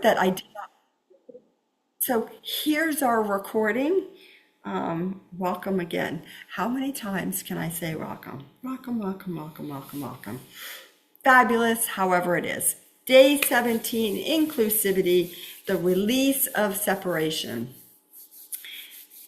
that I did. So here's our recording. Welcome again. How many times can I say welcome? Welcome, welcome, welcome, welcome, welcome. Fabulous, however it is. Day 17, inclusivity, the release of separation.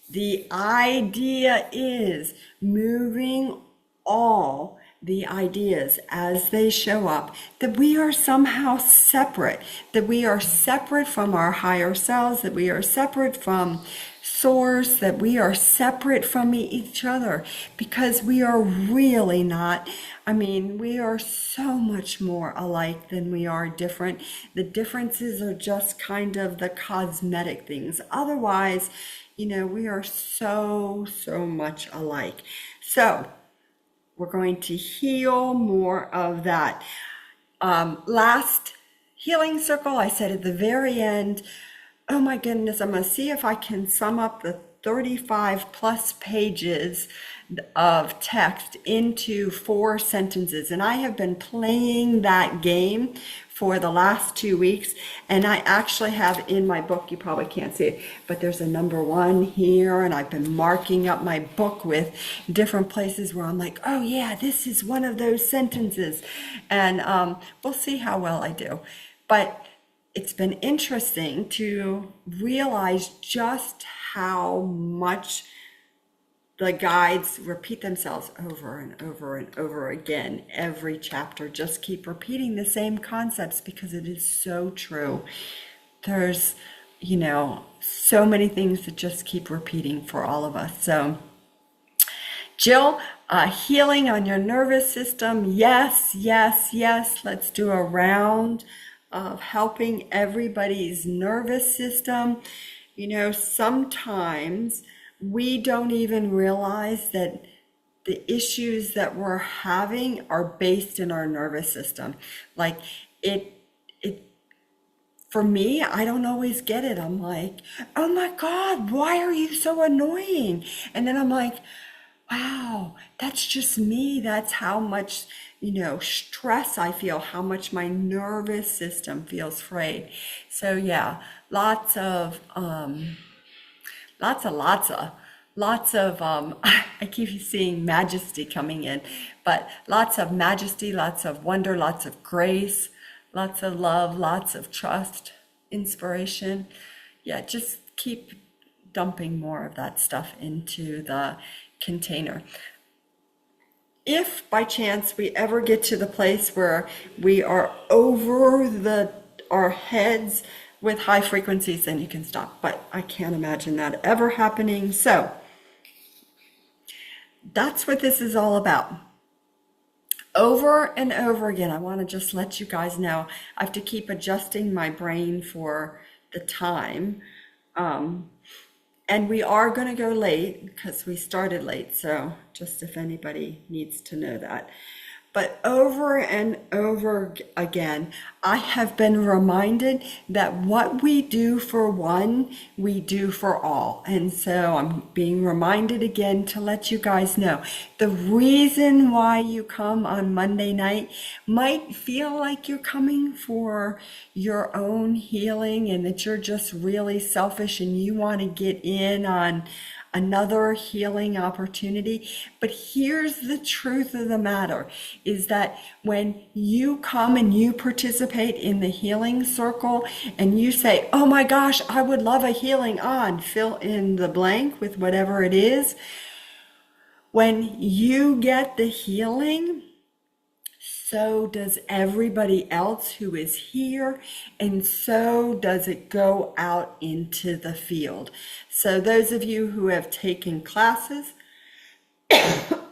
The idea is moving all the ideas as they show up, that we are somehow separate, that we are separate from our higher selves, that we are separate from source, that we are separate from each other, because we are really not. I mean, we are so much more alike than we are different. The differences are just kind of the cosmetic things. Otherwise, we are so much alike. So we're going to heal more of that. Last healing circle, I said at the very end, oh my goodness, I'm going to see if I can sum up the 35 plus pages of text into 4 sentences. And I have been playing that game for the last 2 weeks. And I actually have in my book, you probably can't see it, but there's a number 1 here. And I've been marking up my book with different places where I'm like, oh yeah, this is one of those sentences. And we'll see how well I do. But it's been interesting to realize just how much the guides repeat themselves over and over and over again. Every chapter, just keep repeating the same concepts because it is so true. There's, so many things that just keep repeating for all of us. So, Jill, healing on your nervous system. Yes, yes, yes. Let's do a round of helping everybody's nervous system. Sometimes we don't even realize that the issues that we're having are based in our nervous system. Like for me, I don't always get it. I'm like, oh my God, why are you so annoying? And then I'm like, wow, that's just me. That's how much, stress I feel, how much my nervous system feels frayed. So yeah, lots of, I keep seeing majesty coming in, but lots of majesty, lots of wonder, lots of grace, lots of love, lots of trust, inspiration. Yeah, just keep dumping more of that stuff into the container. If by chance we ever get to the place where we are over our heads with high frequencies, then you can stop. But I can't imagine that ever happening. So that's what this is all about. Over and over again, I want to just let you guys know, I have to keep adjusting my brain for the time. And we are going to go late because we started late. So just if anybody needs to know that. But over and over again, I have been reminded that what we do for one, we do for all. And so I'm being reminded again to let you guys know the reason why you come on Monday night might feel like you're coming for your own healing and that you're just really selfish and you want to get in on another healing opportunity. But here's the truth of the matter is that when you come and you participate in the healing circle and you say, oh my gosh, I would love a healing on, fill in the blank with whatever it is. When you get the healing, so does everybody else who is here, and so does it go out into the field. So those of you who have taken classes,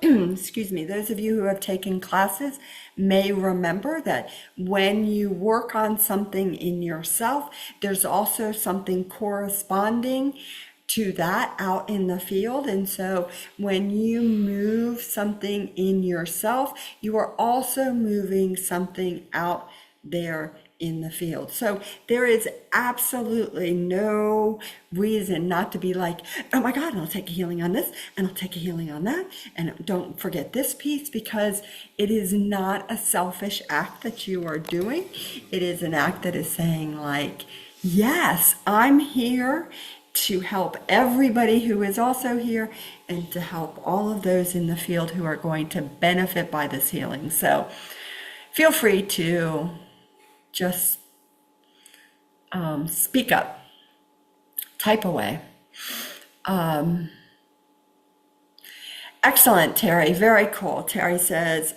excuse me, those of you who have taken classes may remember that when you work on something in yourself, there's also something corresponding to that out in the field. And so when you move something in yourself, you are also moving something out there in the field. So there is absolutely no reason not to be like, oh my God, and I'll take a healing on this, and I'll take a healing on that, and don't forget this piece, because it is not a selfish act that you are doing. It is an act that is saying like, Yes, I'm here to help everybody who is also here and to help all of those in the field who are going to benefit by this healing. So feel free to just speak up, type away. Excellent, Terry. Very cool. Terry says,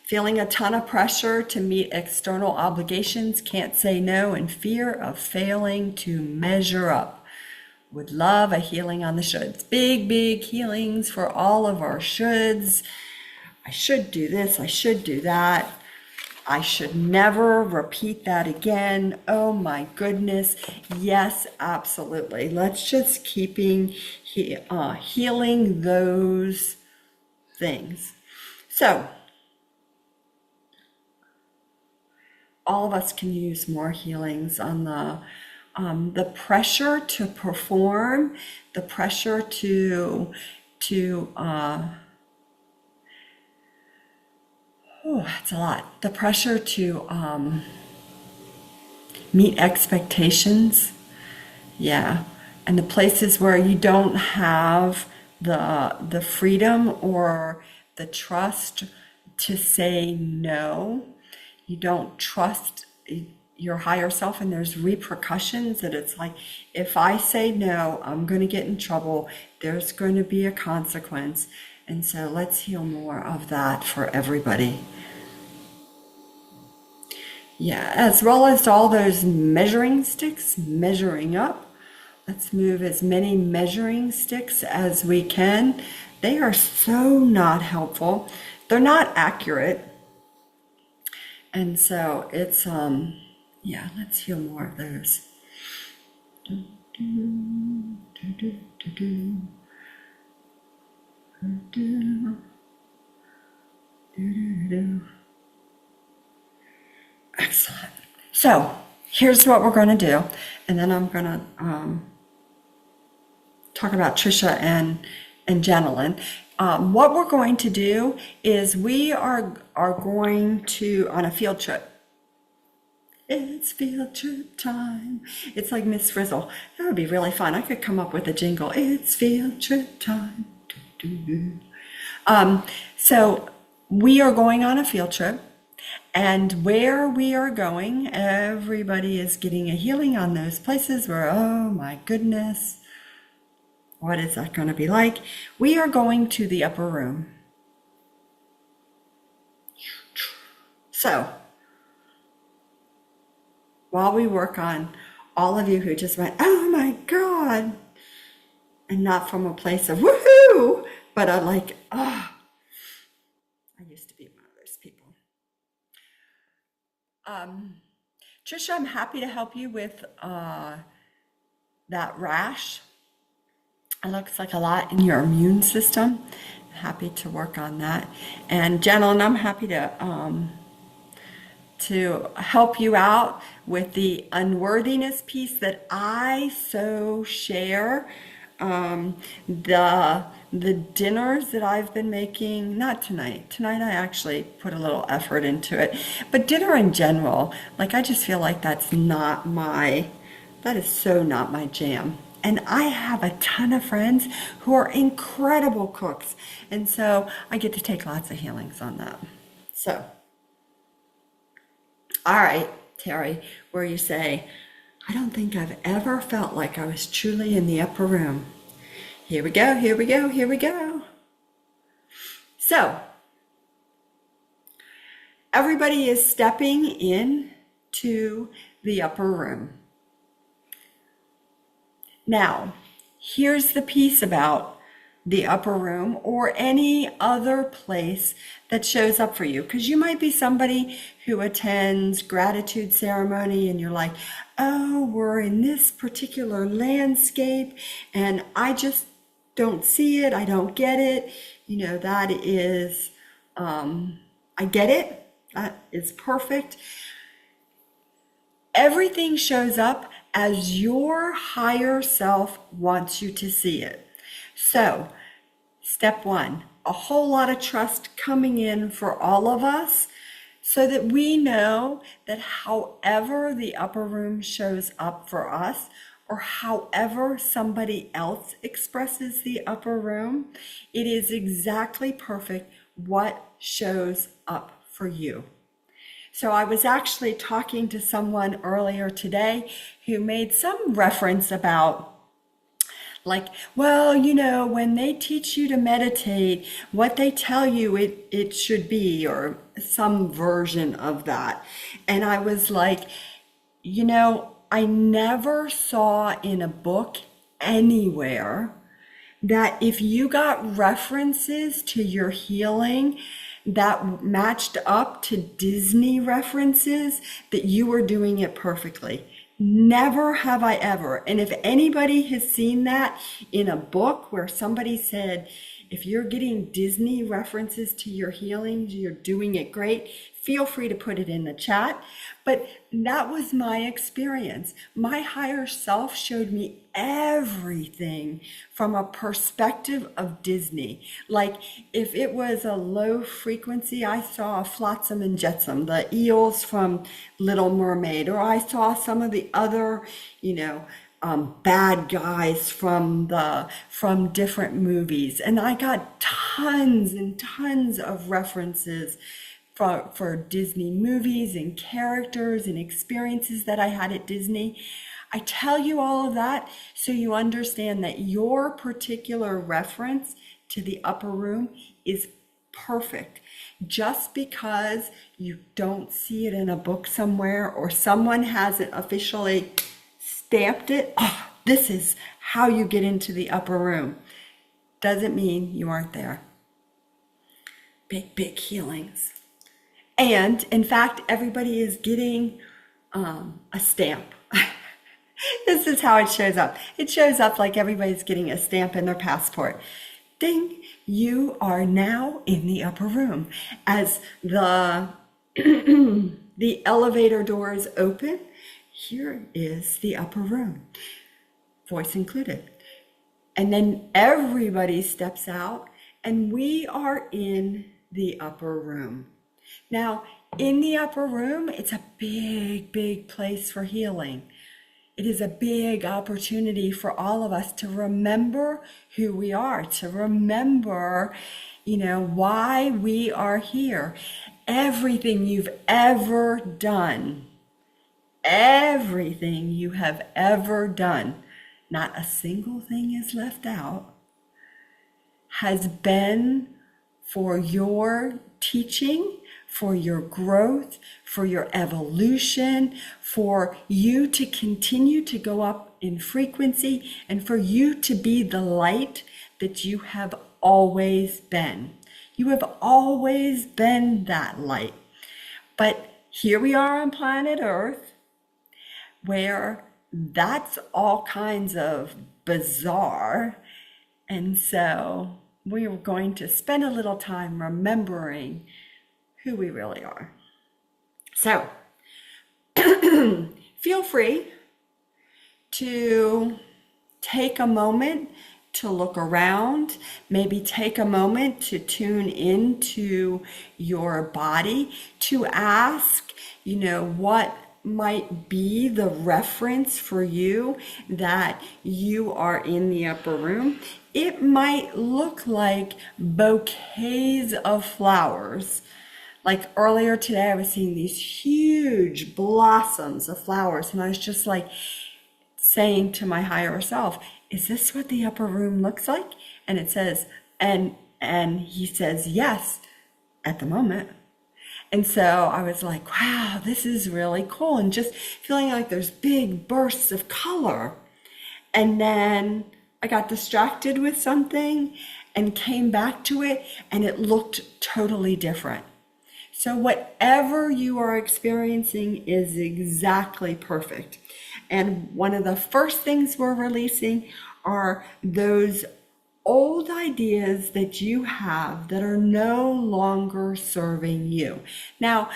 feeling a ton of pressure to meet external obligations, can't say no, and fear of failing to measure up. Would love a healing on the shoulds. Big, big healings for all of our shoulds. I should do this. I should do that. I should never repeat that again. Oh my goodness. Yes, absolutely. Let's just keeping healing those things. So all of us can use more healings on the pressure to perform, the pressure to it's a lot. The pressure to meet expectations. Yeah. And the places where you don't have the freedom or the trust to say no. You don't trust your higher self, and there's repercussions that it's like, if I say no, I'm going to get in trouble. There's going to be a consequence. And so let's heal more of that for everybody. Yeah, as well as all those measuring sticks, measuring up. Let's move as many measuring sticks as we can. They are so not helpful. They're not accurate. And so it's, yeah, let's heal more of those. Excellent. So here's what we're going to do. And then I'm going to talk about Trisha and Jenilyn. What we're going to do is we are going to, on a field trip. It's field trip time. It's like Miss Frizzle. That would be really fun. I could come up with a jingle. It's field trip time. So we are going on a field trip. And where we are going, everybody is getting a healing on those places where, oh my goodness, what is that going to be like? We are going to the upper room. So, while we work on all of you who just went, oh my God, and not from a place of woohoo, but I'm like, oh, I used to be one of those people. Trisha, I'm happy to help you with that rash. It looks like a lot in your immune system. Happy to work on that. And Jenilyn, I'm happy to help you out with the unworthiness piece that I so share. The dinners that I've been making, not tonight. Tonight I actually put a little effort into it. But dinner in general, like I just feel like that is so not my jam. And I have a ton of friends who are incredible cooks. And so I get to take lots of healings on that. So, all right, Terry, where you say, I don't think I've ever felt like I was truly in the upper room. Here we go, here we go, here we go. So, everybody is stepping in to the upper room. Now, here's the piece about the upper room or any other place that shows up for you. Because you might be somebody who attends gratitude ceremony and you're like, oh, we're in this particular landscape and I just don't see it. I don't get it. You know, that is, I get it. That is perfect. Everything shows up as your higher self wants you to see it. So, step one, a whole lot of trust coming in for all of us. so that we know that however the upper room shows up for us, or however somebody else expresses the upper room, it is exactly perfect what shows up for you. So I was actually talking to someone earlier today who made some reference about, like, well, when they teach you to meditate, what they tell you it should be, or some version of that. And I was like, I never saw in a book anywhere that if you got references to your healing that matched up to Disney references, that you were doing it perfectly. Never have I ever. And if anybody has seen that in a book where somebody said, if you're getting Disney references to your healings, you're doing it great, feel free to put it in the chat. But that was my experience. My higher self showed me everything from a perspective of Disney. Like if it was a low frequency, I saw Flotsam and Jetsam, the eels from Little Mermaid, or I saw some of the other, bad guys from different movies. And I got tons and tons of references for Disney movies and characters and experiences that I had at Disney. I tell you all of that so you understand that your particular reference to the upper room is perfect. Just because you don't see it in a book somewhere, or someone hasn't officially stamped it, oh, this is how you get into the upper room, doesn't mean you aren't there. Big, big healings. And in fact, everybody is getting a stamp. This is how it shows up. It shows up like everybody's getting a stamp in their passport. Ding, you are now in the upper room. As the elevator doors open, here is the upper room, voice included. And then everybody steps out and we are in the upper room. Now, in the upper room, it's a big, big place for healing. It is a big opportunity for all of us to remember who we are, to remember, why we are here. Everything you've ever done, everything you have ever done, not a single thing is left out, has been for your teaching, for your growth, for your evolution, for you to continue to go up in frequency, and for you to be the light that you have always been. You have always been that light. But here we are on planet Earth, where that's all kinds of bizarre. And so we are going to spend a little time remembering who we really are. So feel free to take a moment to look around, maybe take a moment to tune into your body, to ask, what might be the reference for you that you are in the upper room. It might look like bouquets of flowers. Like earlier today, I was seeing these huge blossoms of flowers, and I was just like saying to my higher self, is this what the upper room looks like? And it says, and he says, yes, at the moment. And so I was like, wow, this is really cool. And just feeling like there's big bursts of color. And then I got distracted with something and came back to it, and it looked totally different. So whatever you are experiencing is exactly perfect. And one of the first things we're releasing are those old ideas that you have that are no longer serving you. Now,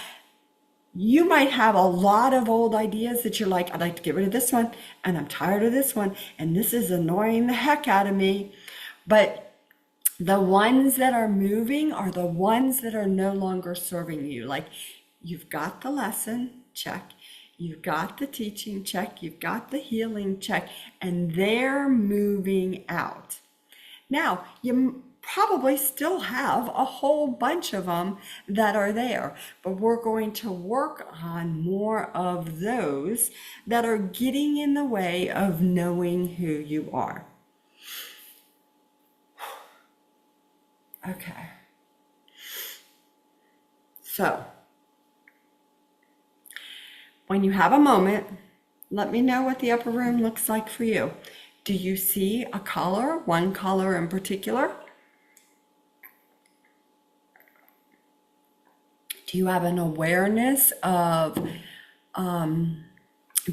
you might have a lot of old ideas that you're like, I'd like to get rid of this one, and I'm tired of this one, and this is annoying the heck out of me. But the ones that are moving are the ones that are no longer serving you. Like You've got the lesson, check. You've got the teaching, check. You've got the healing, check. And they're moving out. Now, you probably still have a whole bunch of them that are there, but we're going to work on more of those that are getting in the way of knowing who you are. Okay. So, when you have a moment, let me know what the upper room looks like for you. Do you see a color, one color in particular? Do you have an awareness of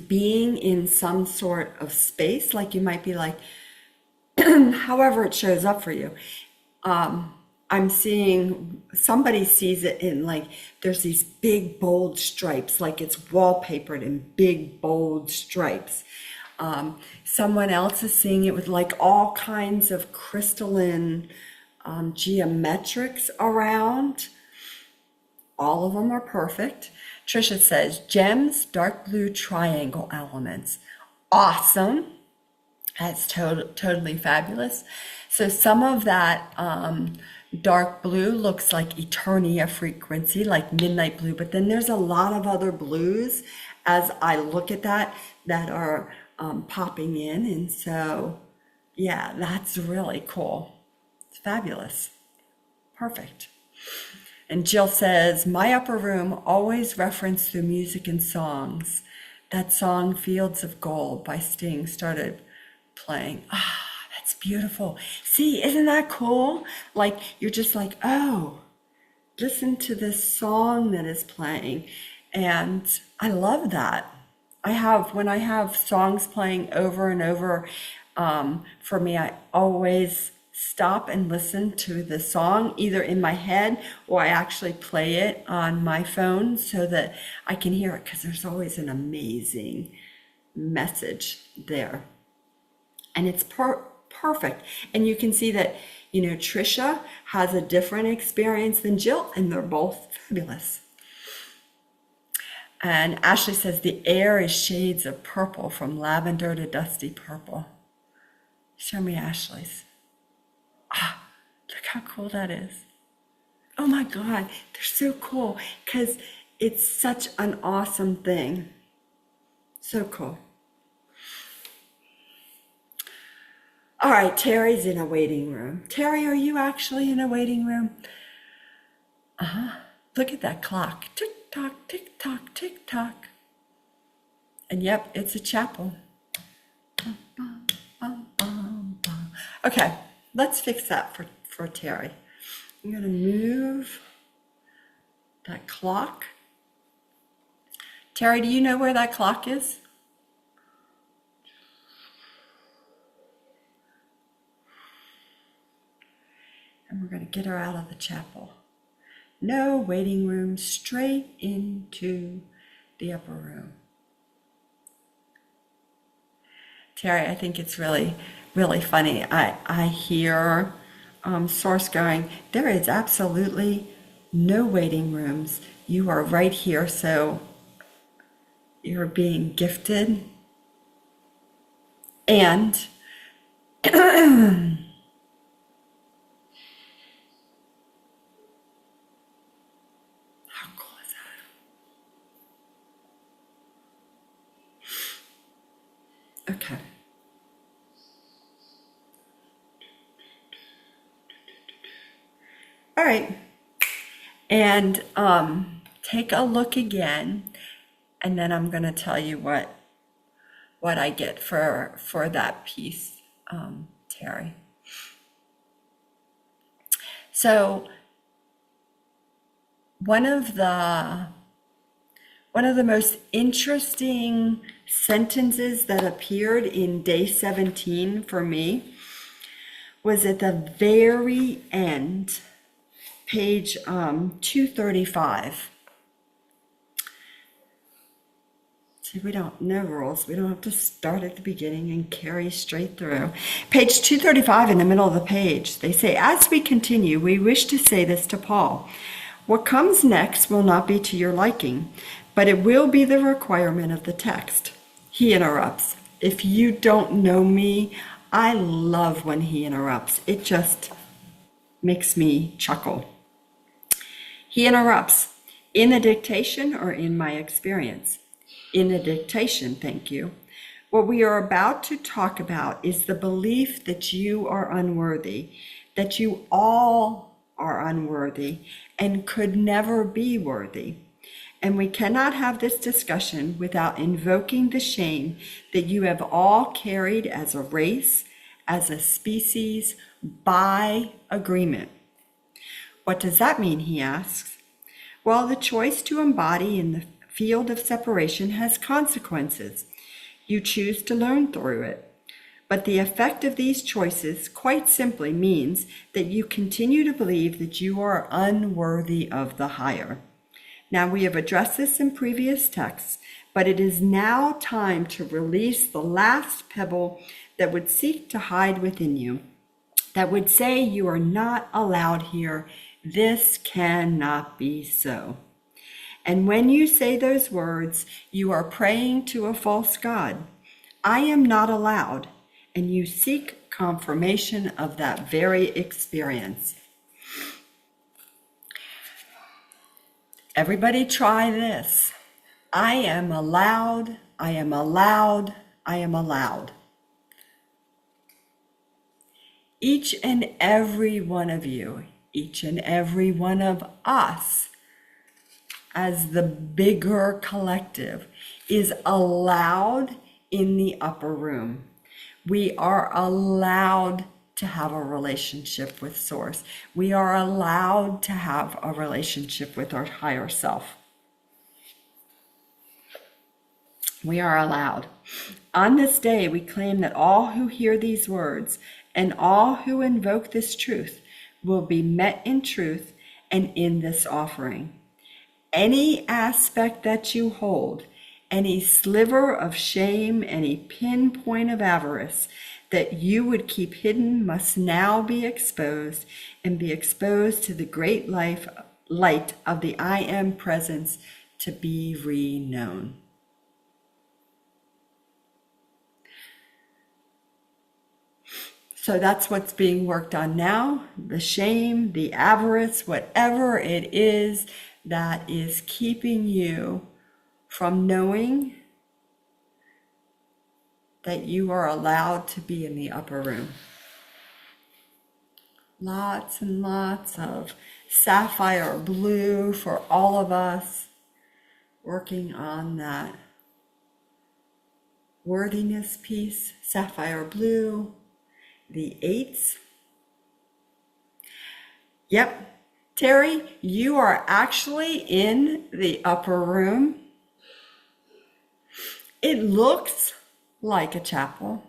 being in some sort of space? Like you might be like, however it shows up for you. I'm seeing, somebody sees it in like, there's these big bold stripes, like it's wallpapered in big bold stripes. Someone else is seeing it with like all kinds of crystalline geometrics around. All of them are perfect. Trisha says, gems, dark blue triangle elements. Awesome. That's totally fabulous. So some of that dark blue looks like Eternia frequency, like midnight blue, but then there's a lot of other blues as I look at that are popping in. And so, yeah, that's really cool. It's fabulous. Perfect. And Jill says, my upper room always referenced through music and songs. That song, Fields of Gold by Sting, started playing. That's beautiful. See, isn't that cool? Like, you're just like, oh, listen to this song that is playing. And I love that. When I have songs playing over and over, for me, I always stop and listen to the song either in my head or I actually play it on my phone so that I can hear it, because there's always an amazing message there. And it's perfect. And you can see that, Trisha has a different experience than Jill, and they're both fabulous. And Ashley says the air is shades of purple, from lavender to dusty purple. Show me Ashley's. Look how cool that is. Oh my God, they're so cool because it's such an awesome thing. So cool. All right, Terry's in a waiting room. Terry, are you actually in a waiting room? Look at that clock. Tick tock, tick tock, tick tock. And yep, it's a chapel. Okay, let's fix that for Terry. I'm going to move that clock. Terry, do you know where that clock is? And we're going to get her out of the chapel. No waiting room, straight into the upper room. Terry, I think it's really, really funny. I hear Source going, there is absolutely no waiting rooms. You are right here, so you're being gifted. And how cool is that? Okay. All right, and take a look again, and then I'm going to tell you what I get for that piece, Terry. So one of the most interesting sentences that appeared in day 17 for me was at the very end, page 235. See, we don't know rules. We don't have to start at the beginning and carry straight through. Page 235 in the middle of the page, they say, as we continue, we wish to say this to Paul. What comes next will not be to your liking, but it will be the requirement of the text. He interrupts. If you don't know me, I love when he interrupts. It just makes me chuckle. He interrupts. In the dictation or in my experience? In the dictation, thank you. What we are about to talk about is the belief that you are unworthy, that you all are unworthy and could never be worthy. And we cannot have this discussion without invoking the shame that you have all carried as a race, as a species, by agreement. What does that mean, he asks? Well, the choice to embody in the field of separation has consequences. You choose to learn through it. But the effect of these choices quite simply means that you continue to believe that you are unworthy of the higher. Now, we have addressed this in previous texts, but it is now time to release the last pebble that would seek to hide within you, that would say you are not allowed here. This cannot be so. And when you say those words, you are praying to a false god. I am not allowed, and you seek confirmation of that very experience. Everybody try this. I am allowed, I am allowed, I am allowed. Each and every one of you, each and every one of us, as the bigger collective, is allowed in the upper room. We are allowed to have a relationship with Source. We are allowed to have a relationship with our higher self. We are allowed. On this day, we claim that all who hear these words and all who invoke this truth will be met in truth and in this offering. Any aspect that you hold, any sliver of shame, any pinpoint of avarice that you would keep hidden must now be exposed and be exposed to the great light of the I Am presence to be re-known. So that's what's being worked on now, the shame, the avarice, whatever it is that is keeping you from knowing that you are allowed to be in the upper room. Lots and lots of sapphire blue for all of us, working on that worthiness piece, sapphire blue, the eights. Yep. Terry, you are actually in the upper room. It looks like a chapel.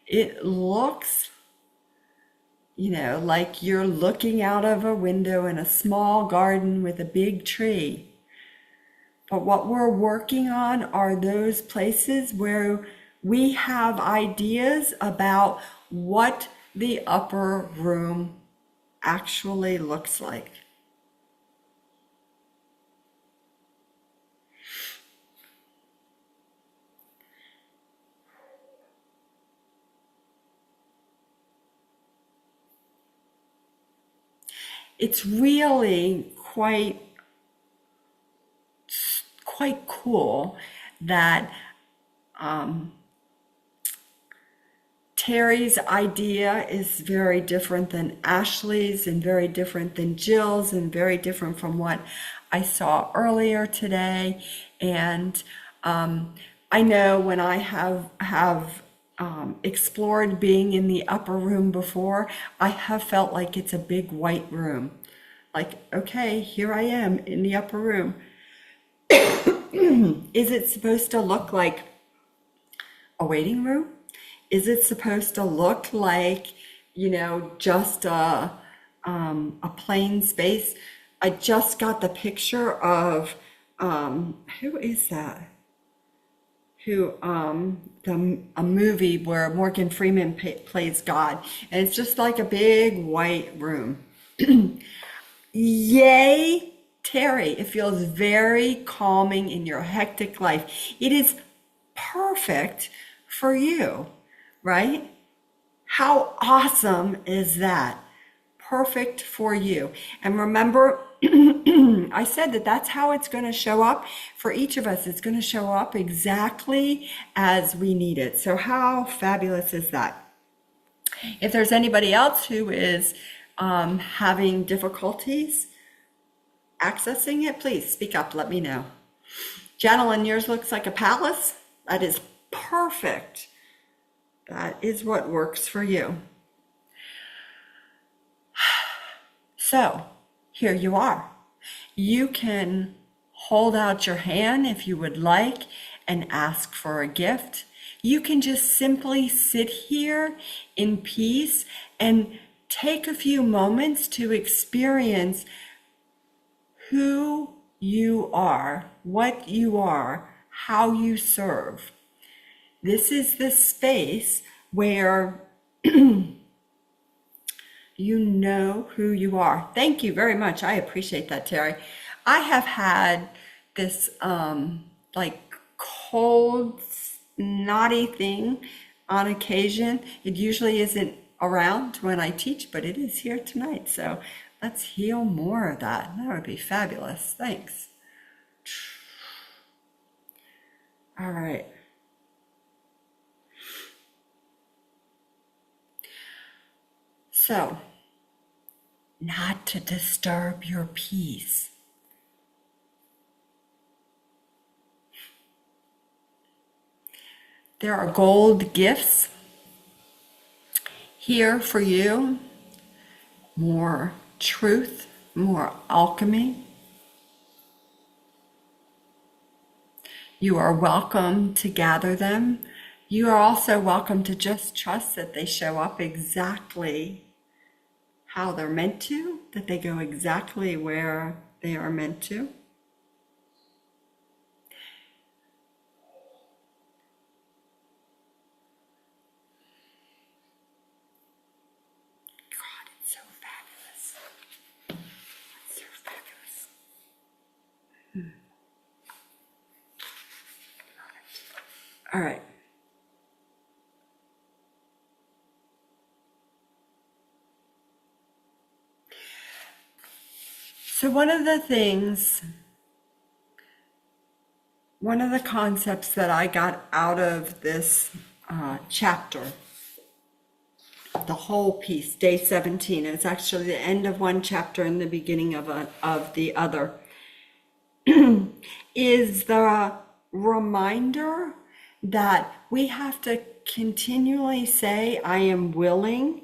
It looks, like you're looking out of a window in a small garden with a big tree. But what we're working on are those places where we have ideas about what the upper room actually looks like. It's really quite cool that Terry's idea is very different than Ashley's and very different than Jill's and very different from what I saw earlier today. And I know when I have explored being in the upper room before, I have felt like it's a big white room. Like, okay, here I am in the upper room. Is it supposed to look like a waiting room? Is it supposed to look like, just a plain space? I just got the picture of, who is that? A movie where Morgan Freeman plays God, and it's just like a big white room. Yay, Terry. It feels very calming in your hectic life. It is perfect for you, right? How awesome is that? Perfect for you. And remember, I said that that's how it's going to show up for each of us. It's going to show up exactly as we need it. So how fabulous is that? If there's anybody else who is having difficulties accessing it, please speak up. Let me know. Janelyn, yours looks like a palace. That is perfect. That is what works for you. So here you are. You can hold out your hand if you would like and ask for a gift. You can just simply sit here in peace and take a few moments to experience who you are, what you are, how you serve. This is the space where you know who you are. Thank you very much. I appreciate that, Terry. I have had this like cold, snotty thing on occasion. It usually isn't around when I teach, but it is here tonight. So let's heal more of that. That would be fabulous. Thanks. All right. So, not to disturb your peace. There are gold gifts here for you. More truth, more alchemy. You are welcome to gather them. You are also welcome to just trust that they show up exactly how they're meant to, that they go exactly where they are meant to. God, it's so fabulous. It's so fabulous. All right. So one of the concepts that I got out of this chapter, the whole piece, day 17, it's actually the end of one chapter and the beginning of the other, is the reminder that we have to continually say, I am willing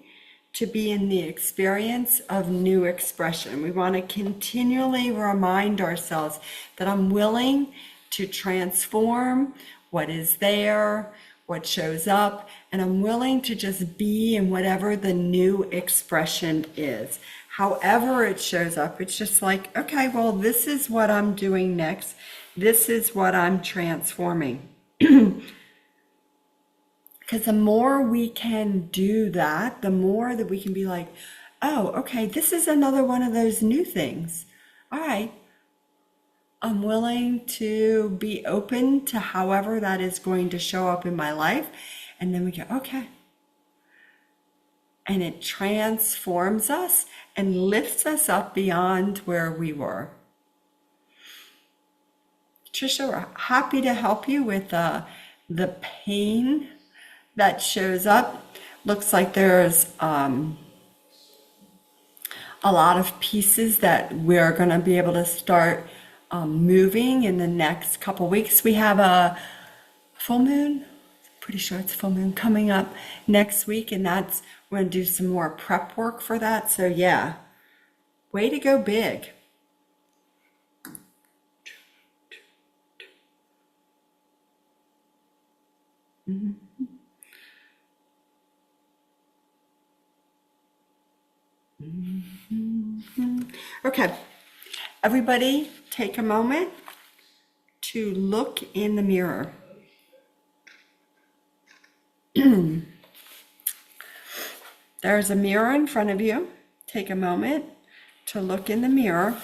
to be in the experience of new expression. We want to continually remind ourselves that I'm willing to transform what is there, what shows up, and I'm willing to just be in whatever the new expression is. However it shows up, it's just like, okay, well, this is what I'm doing next. This is what I'm transforming. Because the more we can do that, the more that we can be like, oh, okay, this is another one of those new things. All right, I'm willing to be open to however that is going to show up in my life. And then we go, okay. And it transforms us and lifts us up beyond where we were. Trisha, we're happy to help you with the pain that shows up. Looks like there's a lot of pieces that we're going to be able to start moving in the next couple weeks. We have a full moon, pretty sure it's full moon coming up next week, and we're going to do some more prep work for that. So yeah, way to go big. Mm-hmm. Mm-hmm. Okay, everybody take a moment to look in the mirror. There's a mirror in front of you. Take a moment to look in the mirror.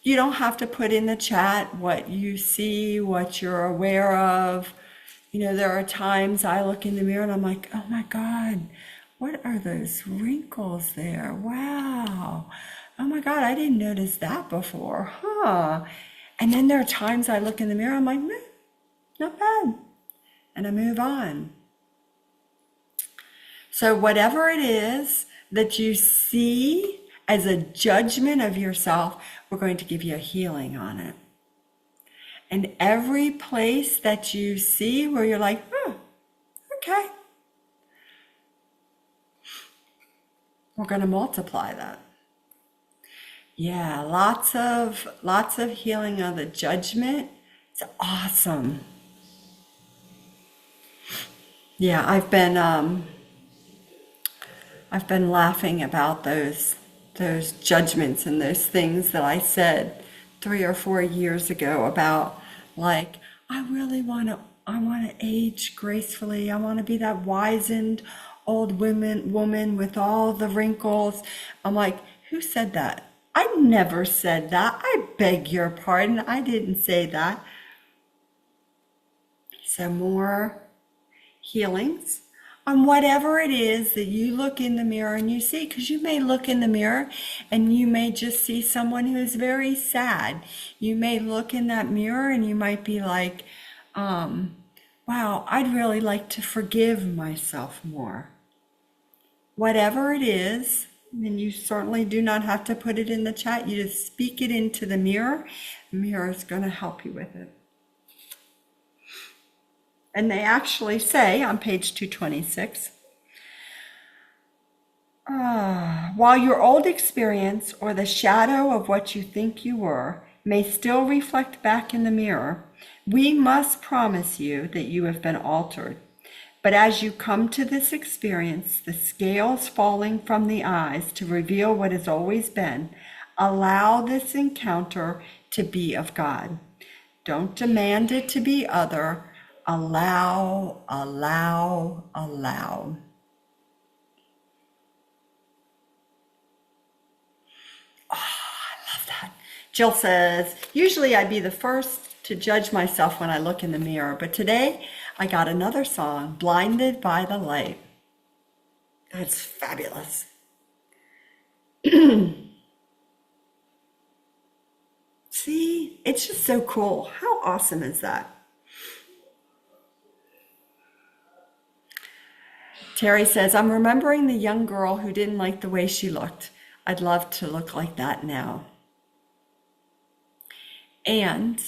You don't have to put in the chat what you see, what you're aware of. You know, there are times I look in the mirror and I'm like, oh my God, what are those wrinkles there? Wow. Oh my God, I didn't notice that before. Huh. And then there are times I look in the mirror, I'm like, meh, not bad. And I move on. So whatever it is that you see as a judgment of yourself, we're going to give you a healing on it. And every place that you see where you're like, oh, okay, we're going to multiply that. Yeah, lots of healing of the judgment. It's awesome. Yeah, I've been laughing about those judgments and those things that I said 3 or 4 years ago about, like, I want to age gracefully. I want to be that wizened old woman with all the wrinkles. I'm like, who said that? I never said that. I beg your pardon. I didn't say that. So more healings on whatever it is that you look in the mirror and you see, because you may look in the mirror and you may just see someone who's very sad. You may look in that mirror and you might be like, wow, I'd really like to forgive myself more. Whatever it is, and you certainly do not have to put it in the chat, you just speak it into the mirror. The mirror is going to help you with it. And they actually say on page 226, while your old experience or the shadow of what you think you were may still reflect back in the mirror, we must promise you that you have been altered. But as you come to this experience, the scales falling from the eyes to reveal what has always been, allow this encounter to be of God. Don't demand it to be other. Allow, allow, allow. Oh, I love that. Jill says, usually I'd be the first to judge myself when I look in the mirror, but today I got another song, Blinded by the Light. That's fabulous. See, it's just so cool. How awesome is that? Terry says, I'm remembering the young girl who didn't like the way she looked. I'd love to look like that now. And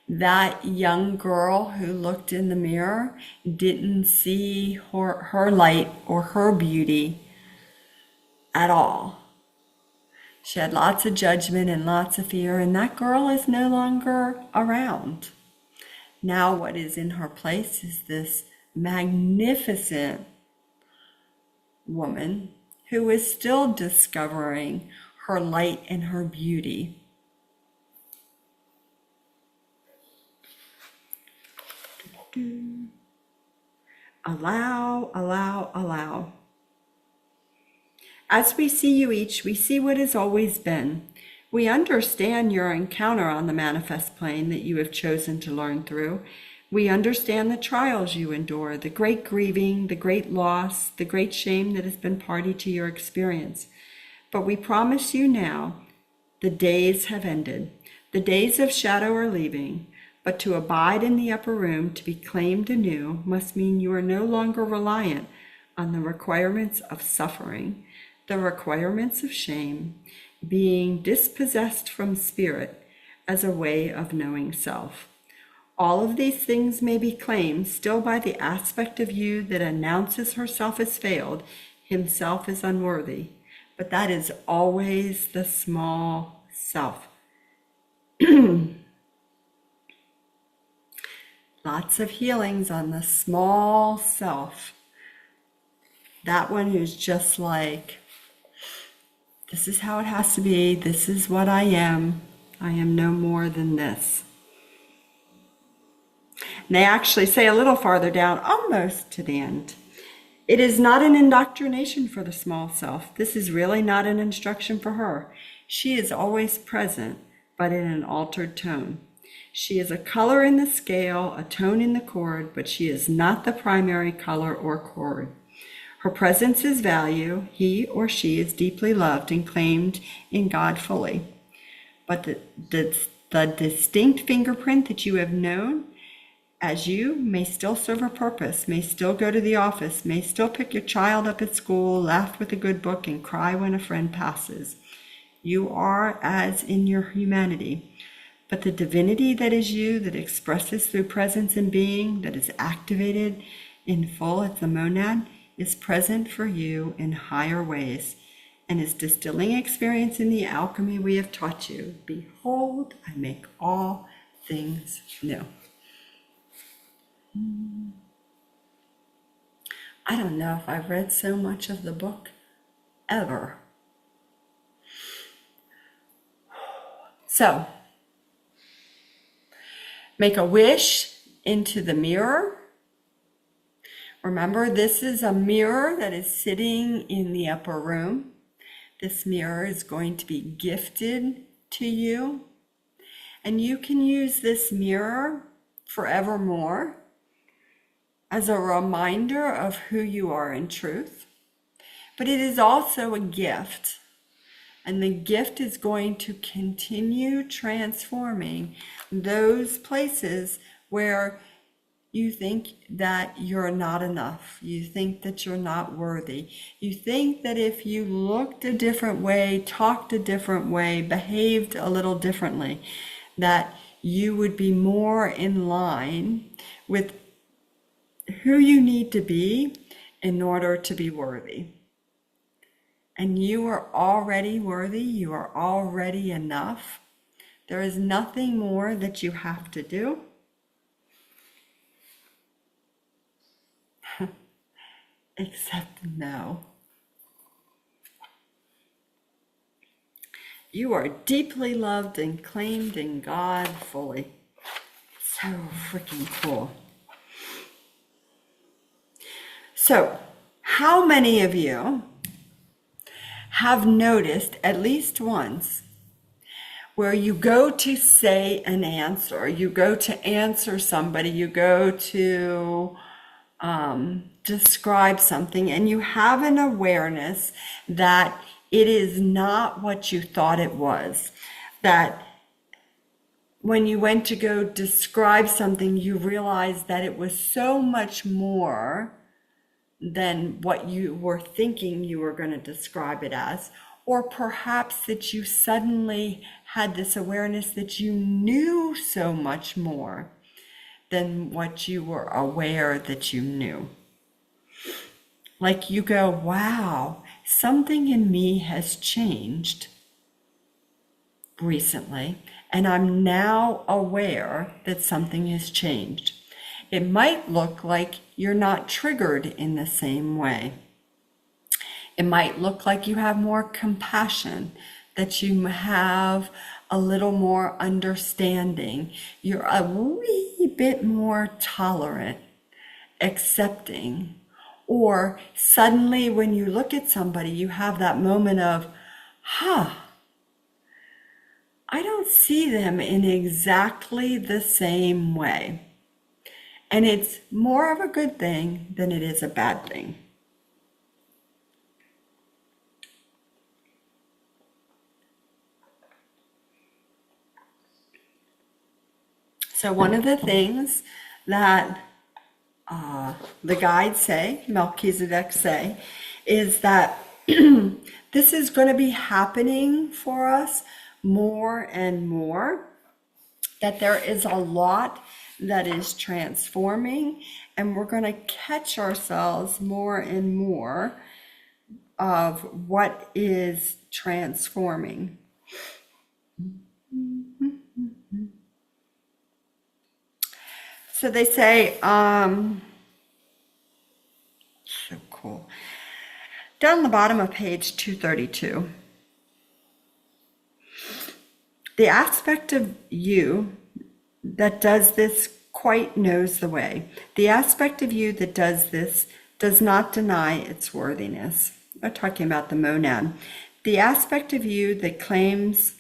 that young girl who looked in the mirror didn't see her light or her beauty at all. She had lots of judgment and lots of fear, and that girl is no longer around. Now what is in her place is this magnificent woman who is still discovering her light and her beauty. Allow, allow, allow. As we see you each, we see what has always been. We understand your encounter on the manifest plane that you have chosen to learn through. We understand the trials you endure, the great grieving, the great loss, the great shame that has been party to your experience. But we promise you now, the days have ended. The days of shadow are leaving. But to abide in the upper room, to be claimed anew, must mean you are no longer reliant on the requirements of suffering, the requirements of shame, being dispossessed from spirit as a way of knowing self. All of these things may be claimed still by the aspect of you that announces herself as failed, himself as unworthy, but that is always the small self. Lots of healings on the small self. That one who's just like, this is how it has to be. This is what I am. I am no more than this. And they actually say a little farther down, almost to the end, It is not an indoctrination for the small self. This is really not an instruction for her. She is always present, but in an altered tone. She is a color in the scale, a tone in the chord, but she is not the primary color or chord. Her presence is value. He or she is deeply loved and claimed in God fully. But the distinct fingerprint that you have known as you may still serve a purpose, may still go to the office, may still pick your child up at school, laugh with a good book, and cry when a friend passes. You are as in your humanity. But the divinity that is you, that expresses through presence and being, that is activated in full at the monad, is present for you in higher ways and is distilling experience in the alchemy we have taught you. Behold, I make all things new. I don't know if I've read so much of the book ever. So, make a wish into the mirror. Remember, this is a mirror that is sitting in the upper room. This mirror is going to be gifted to you. And you can use this mirror forevermore as a reminder of who you are in truth. But it is also a gift. And the gift is going to continue transforming those places where you think that you're not enough. You think that you're not worthy. You think that if you looked a different way, talked a different way, behaved a little differently, that you would be more in line with who you need to be in order to be worthy. And you are already worthy. You are already enough. There is nothing more that you have to do. Except know. You are deeply loved and claimed in God fully. So freaking cool. So, how many of you have noticed at least once where you go to say an answer, you go to answer somebody, you go to describe something, and you have an awareness that it is not what you thought it was? That when you went to go describe something, you realized that it was so much more than what you were thinking you were going to describe it as. Or perhaps that you suddenly had this awareness that you knew so much more than what you were aware that you knew. Like you go, wow, something in me has changed recently, and I'm now aware that something has changed. It might look like you're not triggered in the same way. It might look like you have more compassion, that you have a little more understanding. You're a wee bit more tolerant, accepting. Or suddenly when you look at somebody, you have that moment of, I don't see them in exactly the same way. And it's more of a good thing than it is a bad thing. So one of the things that the guides say, Melchizedek say, is that this is going to be happening for us more and more, that there is a lot that is transforming, and we're going to catch ourselves more and more of what is transforming. So they say, so cool. Down the bottom of page 232, the aspect of you that does this quite knows the way. The aspect of you that does this does not deny its worthiness. We're talking about the monad. The aspect of you that claims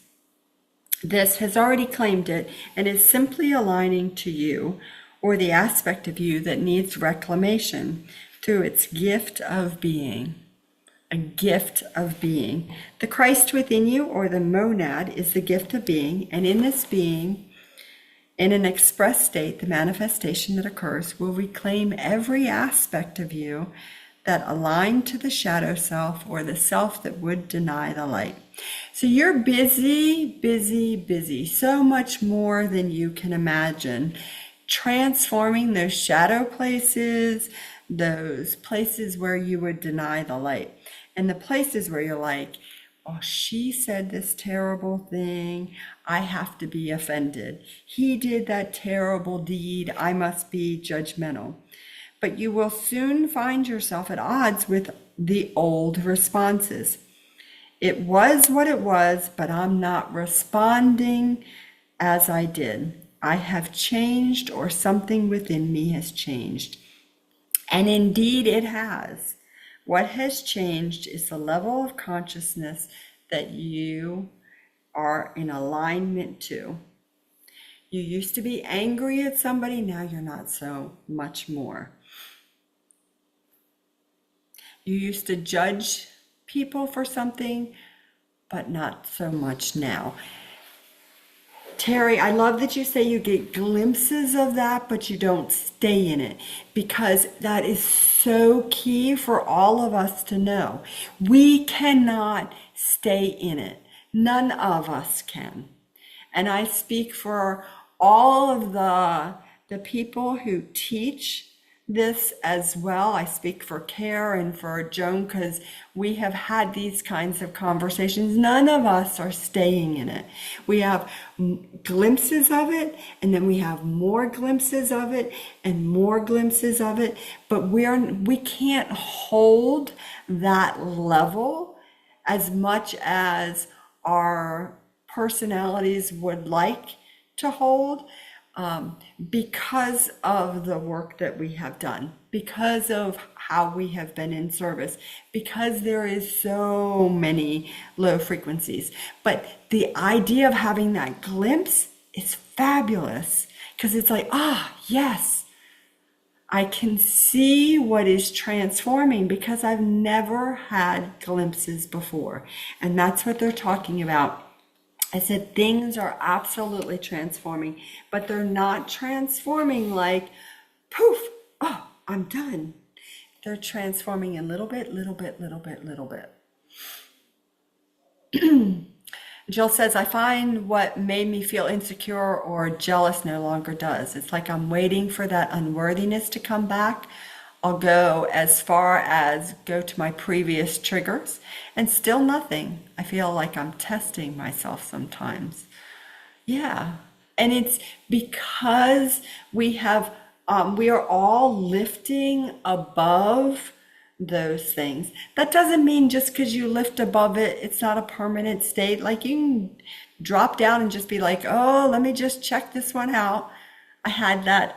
this has already claimed it and is simply aligning to you, or the aspect of you that needs reclamation through its gift of being. A gift of being. The Christ within you, or the monad, is the gift of being, and in this being, in an express state, the manifestation that occurs will reclaim every aspect of you that aligned to the shadow self, or the self that would deny the light. So you're busy, busy, busy, so much more than you can imagine, transforming those shadow places, those places where you would deny the light, and the places where you're like, oh, she said this terrible thing, I have to be offended. He did that terrible deed, I must be judgmental. But you will soon find yourself at odds with the old responses. It was what it was, but I'm not responding as I did. I have changed, or something within me has changed. And indeed it has. What has changed is the level of consciousness that you are in alignment to. You used to be angry at somebody, now you're not so much more. You used to judge people for something, but not so much now. Terry, I love that you say you get glimpses of that, but you don't stay in it, because that is so key for all of us to know. We cannot stay in it. None of us can. And I speak for all of the people who teach this as well. I speak for Care and for Joan, because we have had these kinds of conversations. None of us are staying in it. We have glimpses of it, and then we have more glimpses of it and more glimpses of it, but we can't hold that level as much as our personalities would like to hold. Because of the work that we have done, because of how we have been in service, because there is so many low frequencies. But the idea of having that glimpse is fabulous, because it's like, yes, I can see what is transforming, because I've never had glimpses before. And that's what they're talking about. I said things are absolutely transforming, but they're not transforming like, poof, oh, I'm done. They're transforming in little bit, little bit, little bit, little bit. Jill says, I find what made me feel insecure or jealous no longer does. It's like I'm waiting for that unworthiness to come back. I'll go as far as go to my previous triggers, and still nothing. I feel like I'm testing myself sometimes. Yeah. And it's because we are all lifting above those things. That doesn't mean just because you lift above it, it's not a permanent state. Like, you can drop down and just be like, oh, let me just check this one out. I had that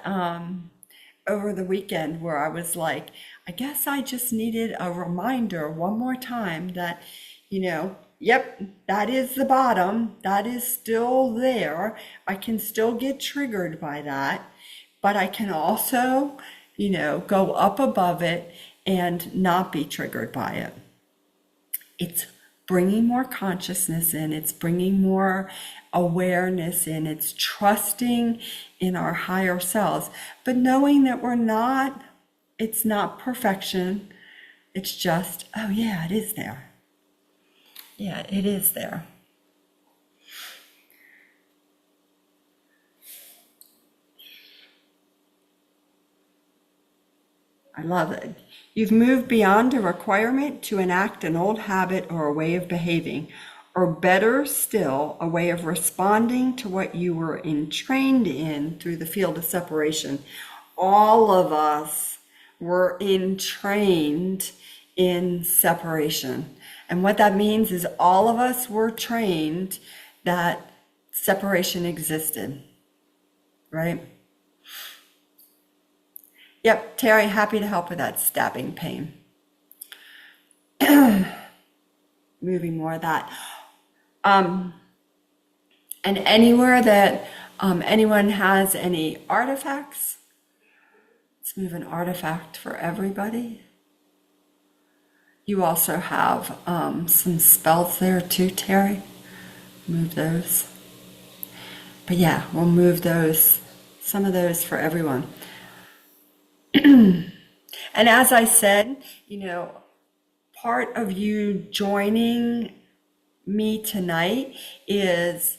over the weekend where I was like, I guess I just needed a reminder one more time that, yep, that is the bottom. That is still there. I can still get triggered by that, but I can also, go up above it and not be triggered by it. It's bringing more consciousness in. It's bringing more awareness in. It's trusting in our higher selves, but knowing that it's not perfection. It's just, oh yeah, it is there. Yeah, it is there. I love it. You've moved beyond a requirement to enact an old habit or a way of behaving, or better still, a way of responding to what you were entrained in through the field of separation. All of us were entrained in separation. And what that means is all of us were trained that separation existed, right? Yep, Terry, happy to help with that stabbing pain. Moving more of that. And anywhere that anyone has any artifacts, let's move an artifact for everybody. You also have some spells there too, Terry. Move those. But yeah, we'll move those, some of those for everyone. And as I said, part of you joining me tonight is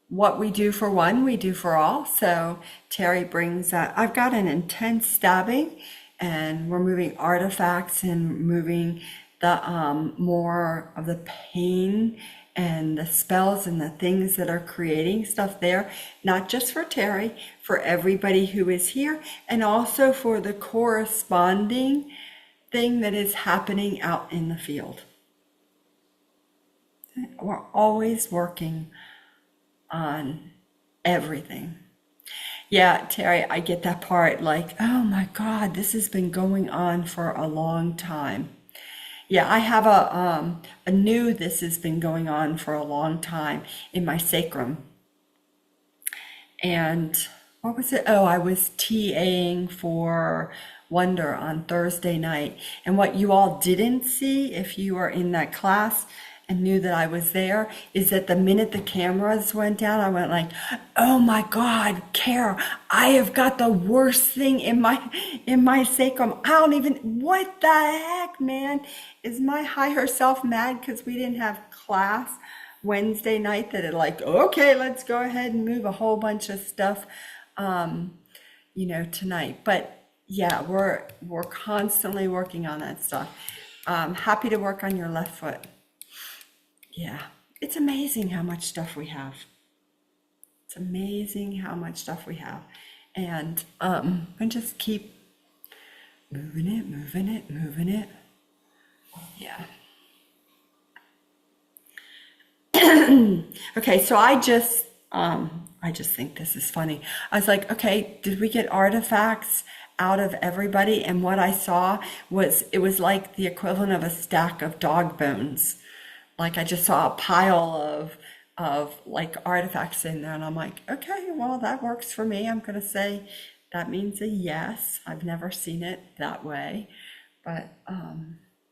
what we do for one, we do for all. So Terry brings that. I've got an intense stabbing, and we're moving artifacts and moving the more of the pain and the spells and the things that are creating stuff there, not just for Terry, for everybody who is here, and also for the corresponding thing that is happening out in the field. We're always working on everything. Yeah, Terry, I get that part, like, oh my God, this has been going on for a long time. Yeah, I have a new this has been going on for a long time in my sacrum. And what was it? Oh, I was TAing for Wonder on Thursday night. And what you all didn't see, if you were in that class and knew that I was there, is that the minute the cameras went down, I went like, oh my God, Carol, I have got the worst thing in my sacrum. I don't even, what the heck, man? Is my higher self mad because we didn't have class Wednesday night, that it like, okay, let's go ahead and move a whole bunch of stuff, tonight. But yeah, we're constantly working on that stuff. Happy to work on your left foot. Yeah, it's amazing how much stuff we have. It's amazing how much stuff we have. And just keep moving it. Yeah. Okay, so I just think this is funny. I was like, okay, did we get artifacts out of everybody? And what I saw was, it was like the equivalent of a stack of dog bones. Like I just saw a pile of like artifacts in there, and I'm like, okay, well, that works for me. I'm gonna say that means a yes. I've never seen it that way, but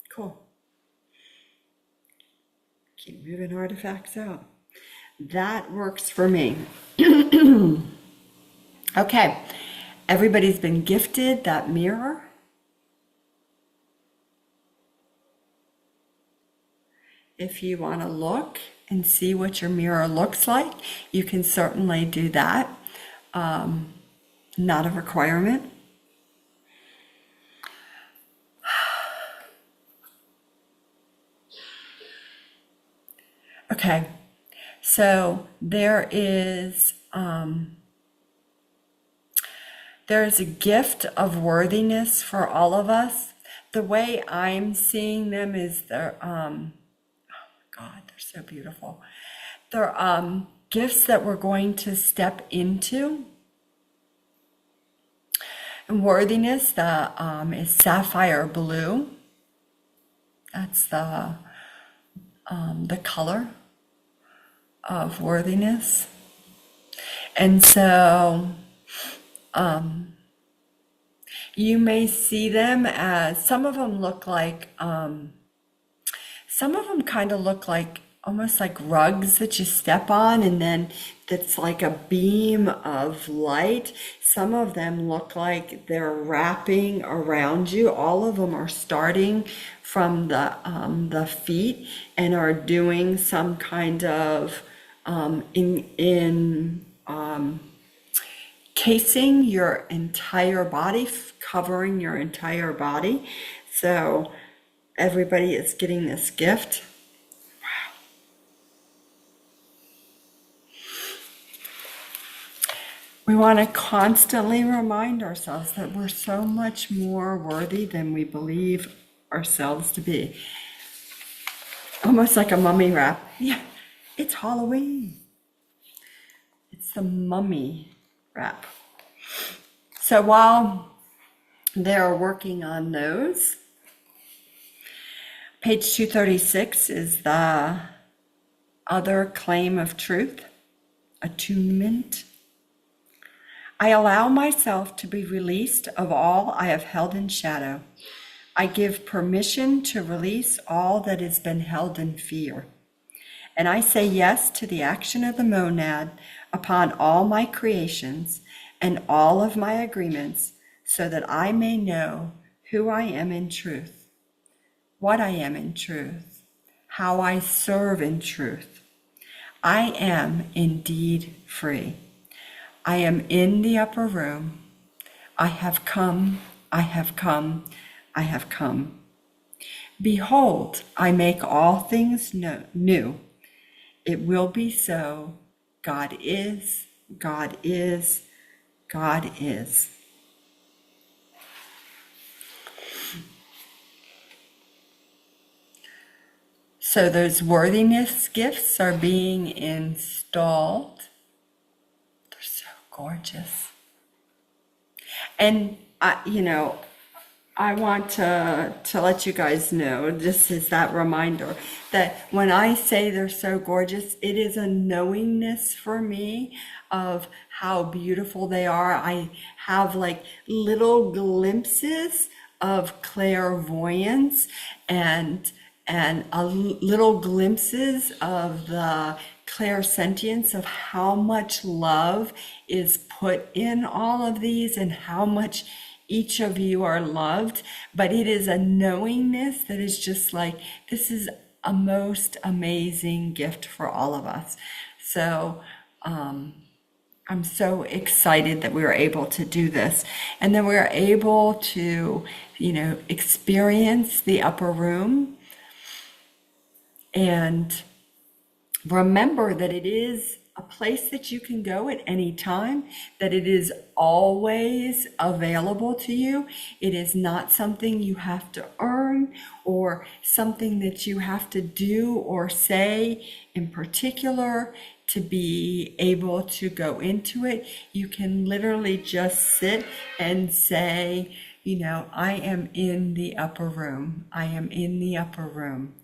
cool. Keep moving artifacts out. That works for me. Okay, everybody's been gifted that mirror. If you want to look and see what your mirror looks like, you can certainly do that. Not a requirement. Okay, so there is a gift of worthiness for all of us. The way I'm seeing them is they're God, they're so beautiful. They're gifts that we're going to step into. And worthiness, is sapphire blue. That's the color of worthiness. And so you may see them as, some of them kind of look like almost like rugs that you step on, and then that's like a beam of light. Some of them look like they're wrapping around you. All of them are starting from the feet and are doing some kind of casing your entire body, covering your entire body. So everybody is getting this gift. Wow. We want to constantly remind ourselves that we're so much more worthy than we believe ourselves to be. Almost like a mummy wrap. Yeah, it's Halloween. It's the mummy wrap. So while they're working on those. Page 236 is the other claim of truth, attunement. I allow myself to be released of all I have held in shadow. I give permission to release all that has been held in fear. And I say yes to the action of the monad upon all my creations and all of my agreements, so that I may know who I am in truth, what I am in truth, how I serve in truth. I am indeed free. I am in the upper room. I have come, I have come, I have come. Behold, I make all things new. It will be so. God is, God is, God is. So those worthiness gifts are being installed. They're so gorgeous. And, I want to let you guys know, this is that reminder, that when I say they're so gorgeous, it is a knowingness for me of how beautiful they are. I have like little glimpses of clairvoyance and little glimpses of the clairsentience of how much love is put in all of these and how much each of you are loved. But it is a knowingness that is just like, this is a most amazing gift for all of us. So I'm so excited that we were able to do this, and then we are able to, experience the upper room and remember that it is a place that you can go at any time, that it is always available to you. It is not something you have to earn or something that you have to do or say in particular to be able to go into it. You can literally just sit and say, I am in the upper room. I am in the upper room.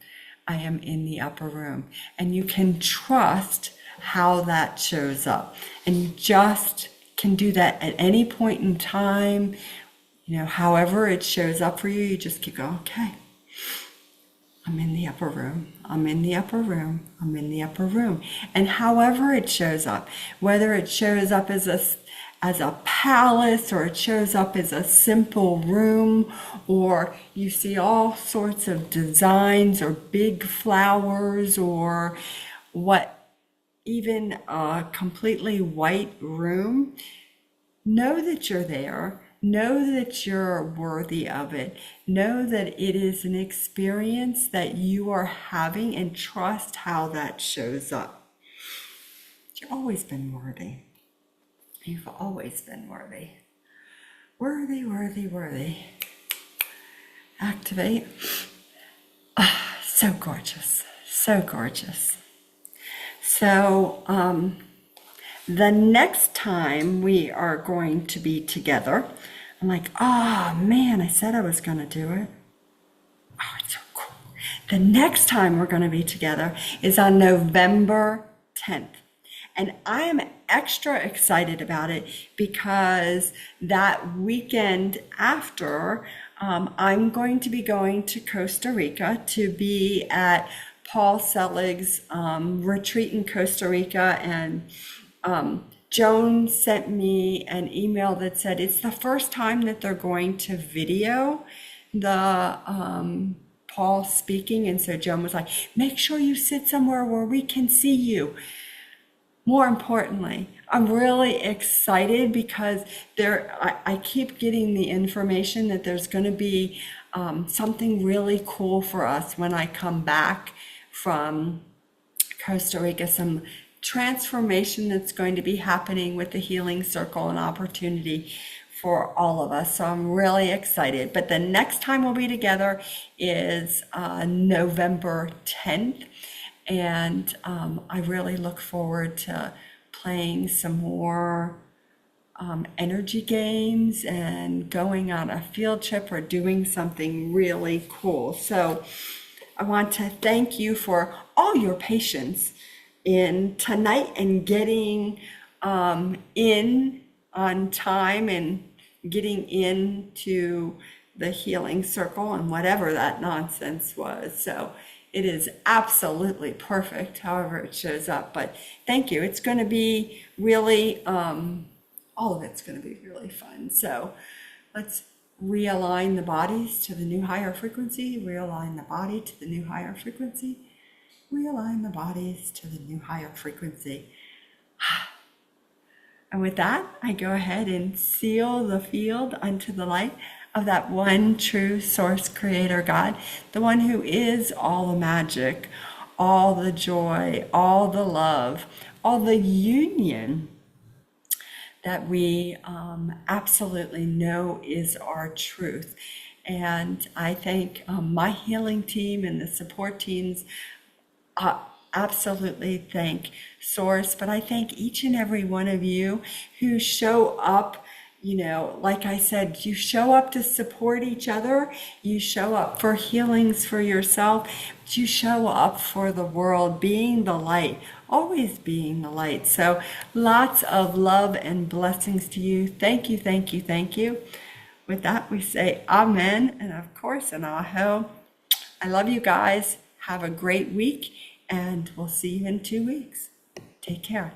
I am in the upper room. And you can trust how that shows up. And you just can do that at any point in time. However it shows up for you, you just keep going, okay, I'm in the upper room. I'm in the upper room. I'm in the upper room. And however it shows up, whether it shows up as a palace, or it shows up as a simple room, or you see all sorts of designs or big flowers, or even a completely white room, know that you're there. Know that you're worthy of it. Know that it is an experience that you are having, and trust how that shows up. You've always been worthy. You've always been worthy. Worthy, worthy, worthy. Activate. So gorgeous. So gorgeous. So the next time we are going to be together, I'm like, oh man, I said I was going to do it. Oh, it's so cool. The next time we're going to be together is on November 10th. And I am extra excited about it because that weekend after, I'm going to be going to Costa Rica to be at Paul Selig's retreat in Costa Rica. And Joan sent me an email that said it's the first time that they're going to video the Paul speaking. And so Joan was like, make sure you sit somewhere where we can see you. More importantly, I'm really excited because I keep getting the information that there's going to be something really cool for us when I come back from Costa Rica, some transformation that's going to be happening with the Healing Circle and opportunity for all of us. So I'm really excited. But the next time we'll be together is November 10th. And I really look forward to playing some more energy games and going on a field trip or doing something really cool. So I want to thank you for all your patience in tonight and getting in on time and getting into the healing circle and whatever that nonsense was. So it is absolutely perfect, however it shows up. But thank you. It's going to be really, all of it's going to be really fun. So let's realign the bodies to the new higher frequency, realign the body to the new higher frequency, realign the bodies to the new higher frequency. And with that, I go ahead and seal the field unto the light of that one true source creator God, the one who is all the magic, all the joy, all the love, all the union that we absolutely know is our truth. And I thank my healing team and the support teams. Absolutely thank Source, but I thank each and every one of you who show up. You know, like I said, you show up to support each other, you show up for healings for yourself, but you show up for the world, being the light, always being the light. So lots of love and blessings to you. Thank you, thank you, thank you. With that, we say amen, and of course, an aho. I love you guys. Have a great week, and we'll see you in 2 weeks. Take care.